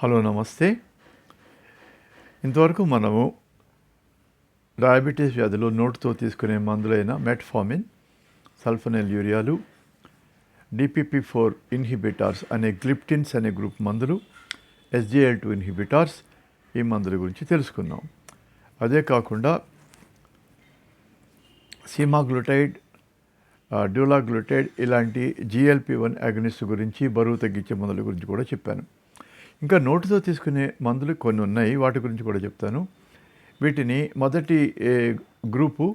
Hello నమస్తే. ఇంతవరకు మనము డయాబెటీస్ వ్యాధిలో నోటితో తీసుకునే మందులైన మెట్ఫార్మిన్, సల్ఫోనైల్ యూరియాలు, DPP-4 ఇన్హిబిటార్స్ అనే గ్లిప్టిన్స్ అనే గ్రూప్ మందులు, SGLT2 ఇన్హిబిటార్స్ ఈ మందుల గురించి తెలుసుకున్నాం. అదే కాకుండా సీమాగ్లూటైడ్, డ్యూలాగ్లూటైడ్ ఇలాంటి GLP-1 అగనిస్ట్ గురించి, బరువు తగ్గించే మందుల గురించి కూడా చెప్పాను. ఇంకా నోటితో తీసుకునే మందులు కొన్ని ఉన్నాయి, వాటి గురించి కూడా చెప్తాను. వీటిని మొదటి గ్రూపు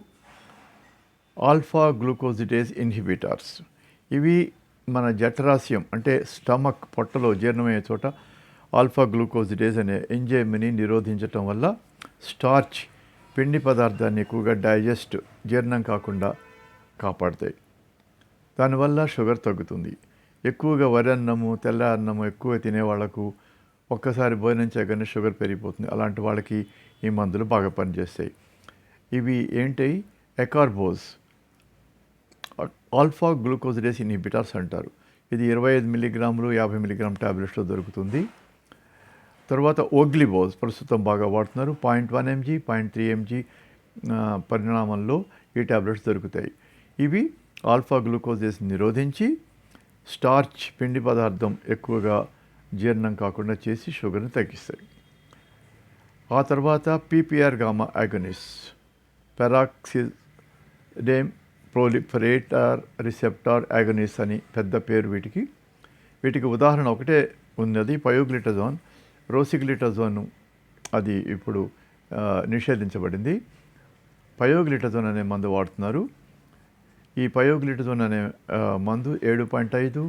ఆల్ఫా గ్లూకోజిడేజ్ ఇన్హిబిటార్స్. ఇవి మన జఠరాశయం అంటే స్టమక్ పొట్టలో జీర్ణమయ్యే చోట ఆల్ఫా గ్లూకోజిడేజ్ అనే ఎంజైమ్ని నిరోధించటం వల్ల స్టార్చ్ పిండి పదార్థాన్ని ఎక్కువగా జీర్ణం కాకుండా కాపాడుతాయి. దానివల్ల షుగర్ తగ్గుతుంది. ఎక్కువగా వరి అన్నము, తెల్ల అన్నము ఎక్కువ తినేవాళ్లకు ఒక్కసారి భోజనం చేయగానే షుగర్ పెరిగిపోతుంది. అలాంటి వాళ్ళకి ఈ మందులు బాగా పనిచేస్తాయి. ఇవి ఏంటి? ఎకార్బోజ్ ఆల్ఫా గ్లూకోజిడేజ్ ఇన్హిబిటార్స్ అంటారు. ఇది 25 మిల్లీగ్రాములు 50 మిల్లీగ్రామ్ ట్యాబ్లెట్స్లో దొరుకుతుంది. తర్వాత ఓగ్లిబోజ్ ప్రస్తుతం బాగా వాడుతున్నారు. 0.1 mg 0.3 mg పరిణామంలో ఈ ట్యాబ్లెట్స్ దొరుకుతాయి. ఇవి ఆల్ఫా గ్లూకోజిడేజ్ నిరోధించి స్టార్చ్ పిండి పదార్థం ఎక్కువగా జీర్ణం కాకుండా చేసి షుగర్ని తగ్గిస్తాయి. ఆ తర్వాత PPR గామా యాగనిస్ట్, పెరాక్సిడేమ్ ప్రొలిఫరేటర్ రిసెప్టార్ యాగనిస్ట్ అని పెద్ద పేరు వీటికి ఉదాహరణ ఒకటే ఉన్నది, పయోగ్లిటజోన్. రోసిగ్లిటజోన్ అది ఇప్పుడు నిషేధించబడింది. పయోగ్లిటజోన్ అనే మందు వాడుతున్నారు. ఈ పయోగ్లిటజోన్ అనే మందు 7.5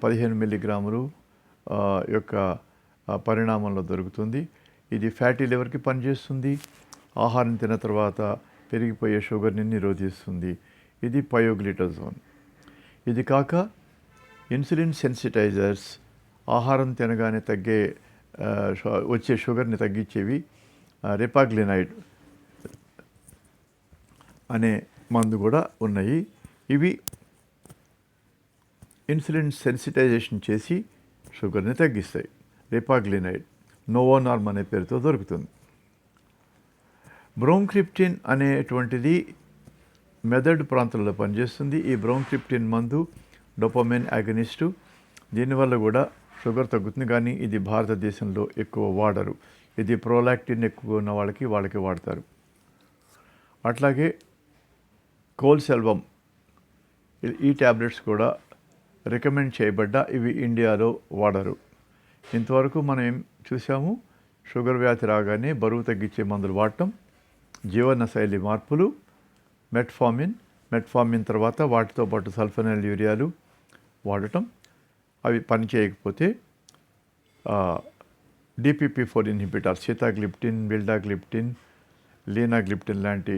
15 మిల్లీగ్రాములు యొక్క పరిణామంలో దొరుకుతుంది. ఇది ఫ్యాటీ లివర్కి పనిచేస్తుంది. ఆహారం తిన్న తర్వాత పెరిగిపోయే షుగర్ని నిరోధిస్తుంది. ఇది పయోగ్లిటజోన్. ఇది కాక ఇన్సులిన్ సెన్సిటైజర్స్, ఆహారం తినగానే వచ్చే షుగర్ని తగ్గించేవి రిపాగ్లినైడ్ అనే మందు కూడా ఉన్నాయి. ఇవి ఇన్సులిన్ సెన్సిటైజేషన్ చేసి షుగర్ని తగ్గిస్తాయి. రిపాగ్లినైడ్ నోవోనార్మ్ అనే పేరుతో దొరుకుతుంది. బ్రోంక్రిప్టిన్ అనేటువంటిది మెదడు ప్రాంతంలో పనిచేస్తుంది. ఈ బ్రోంక్రిప్టిన్ మందు డోపమైన్ యాగనిస్టు. దీనివల్ల కూడా షుగర్ తగ్గుతుంది, కానీ ఇది భారతదేశంలో ఎక్కువ వాడరు. ఇది ప్రోలాక్టిన్ ఎక్కువ ఉన్న వాళ్ళకి వాడతారు. అట్లాగే కోల్సెల్వం ఈ ట్యాబ్లెట్స్ కూడా రికమెండ్ చేయబడ్డ, ఇవి ఇండియాలో వాడరు. ఇంతవరకు మనం ఏం చూసాము? షుగర్ వ్యాధి రాగానే బరువు తగ్గించే మందులు వాడటం, జీవనశైలి మార్పులు, మెట్ఫార్మిన్ తర్వాత వాటితో పాటు సల్ఫోనైల్ యూరియాలు వాడటం. అవి పని చేయకపోతే DPP-4 ఇన్హిబిటార్ సీతాగ్లిప్టిన్, విల్డాగ్లిప్టిన్, లీనాగ్లిప్టిన్ లాంటి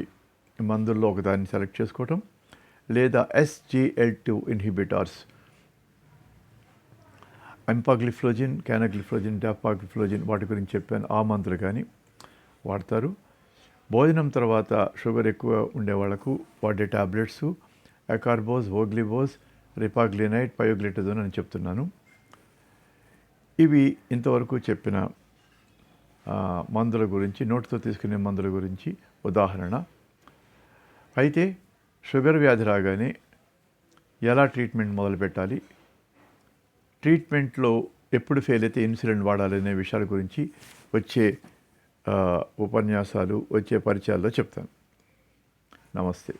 మందుల్లో ఒకదాన్ని సెలెక్ట్ చేసుకోవటం, లేదా SGLT2 ఇన్హిబిటార్స్ ఎంపాగ్లిఫ్లోజిన్, క్యానగ్లిఫ్లోజిన్, డాపాగ్లిఫ్లోజిన్ వాటి గురించి చెప్పాను. ఆ మందులు కానీ వాడతారు. భోజనం తర్వాత షుగర్ ఎక్కువ ఉండే వాళ్ళకు వాడే ట్యాబ్లెట్స్ ఎకార్బోజ్, ఓగ్లిబోజ్, రిపాగ్లినైడ్, పయోగ్లిటజోన్ అని చెప్తున్నాను. ఇవి ఇంతవరకు చెప్పిన మందుల గురించి, నోటితో తీసుకునే మందుల గురించి ఉదాహరణ. అయితే షుగర్ వ్యాధి రాగానే ఎలా ట్రీట్మెంట్ మొదలు పెట్టాలి, ట్రీట్మెంట్లో ఎప్పుడు ఫెయిల్ అయితే ఇన్సులిన్ వాడాలనే విషయాల గురించి వచ్చే ఉపన్యాసాలు, వచ్చే పరిచయాల్లో చెప్తాను. నమస్తే.